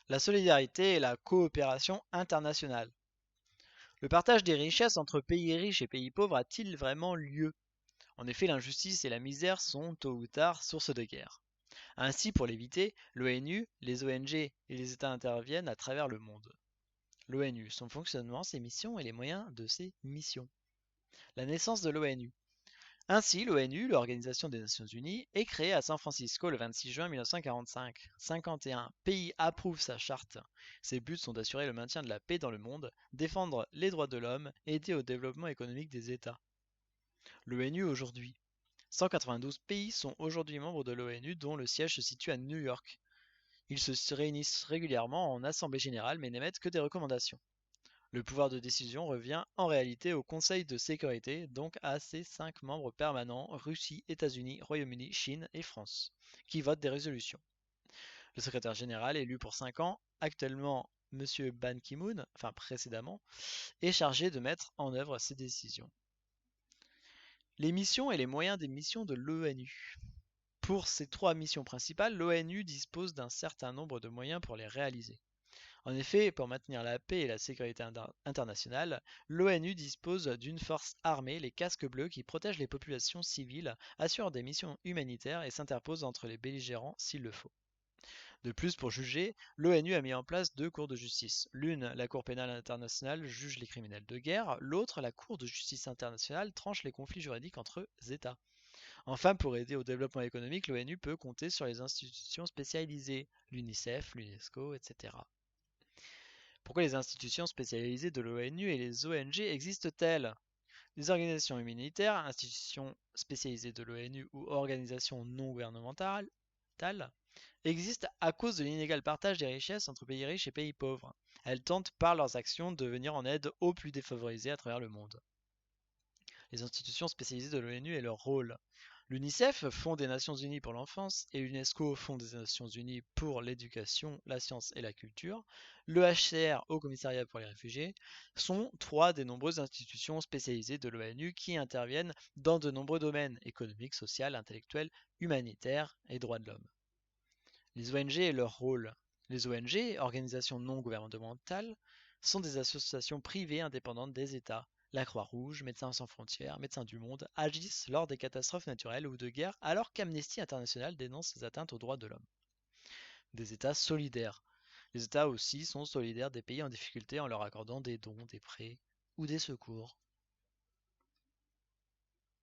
La solidarité et la coopération internationale. Le partage des richesses entre pays riches et pays pauvres a-t-il vraiment lieu? En effet, l'injustice et la misère sont tôt ou tard source de guerre. Ainsi, pour l'éviter, l'ONU, les ONG et les États interviennent à travers le monde. L'ONU, son fonctionnement, ses missions et les moyens de ses missions. La naissance de l'ONU. Ainsi, l'ONU, l'Organisation des Nations Unies, est créée à San Francisco le 26 juin 1945. 51 pays approuvent sa charte. Ses buts sont d'assurer le maintien de la paix dans le monde, défendre les droits de l'homme et aider au développement économique des États. L'ONU aujourd'hui. 192 pays sont aujourd'hui membres de l'ONU dont le siège se situe à New York. Ils se réunissent régulièrement en assemblée générale mais n'émettent que des recommandations. Le pouvoir de décision revient en réalité au Conseil de sécurité, donc à ses 5 membres permanents, Russie, États-Unis, Royaume-Uni, Chine et France, qui votent des résolutions. Le secrétaire général, élu pour 5 ans, actuellement M. Ban Ki-moon, enfin précédemment, est chargé de mettre en œuvre ces décisions. Les missions et les moyens des missions de l'ONU. Pour ces 3 missions principales, l'ONU dispose d'un certain nombre de moyens pour les réaliser. En effet, pour maintenir la paix et la sécurité internationale, l'ONU dispose d'une force armée, les casques bleus, qui protègent les populations civiles, assurent des missions humanitaires et s'interpose entre les belligérants s'il le faut. De plus, pour juger, l'ONU a mis en place 2 cours de justice. L'une, la Cour pénale internationale, juge les criminels de guerre. L'autre, la Cour de justice internationale, tranche les conflits juridiques entre États. Enfin, pour aider au développement économique, l'ONU peut compter sur les institutions spécialisées, l'UNICEF, l'UNESCO, etc. Pourquoi les institutions spécialisées de l'ONU et les ONG existent-elles? Les organisations humanitaires, institutions spécialisées de l'ONU ou organisations non gouvernementales existent à cause de l'inégal partage des richesses entre pays riches et pays pauvres. Elles tentent par leurs actions de venir en aide aux plus défavorisés à travers le monde. Les institutions spécialisées de l'ONU et leur rôle. L'UNICEF, Fonds des Nations Unies pour l'enfance, et l'UNESCO, Fonds des Nations Unies pour l'éducation, la science et la culture, le HCR, Haut Commissariat pour les réfugiés, sont 3 des nombreuses institutions spécialisées de l'ONU qui interviennent dans de nombreux domaines économiques, sociaux, intellectuels, humanitaires et droits de l'homme. Les ONG et leur rôle. Les ONG, organisations non gouvernementales, sont des associations privées indépendantes des États. La Croix-Rouge, Médecins sans frontières, Médecins du monde agissent lors des catastrophes naturelles ou de guerre alors qu'Amnesty International dénonce les atteintes aux droits de l'homme. Des États solidaires. Les États aussi sont solidaires des pays en difficulté en leur accordant des dons, des prêts ou des secours.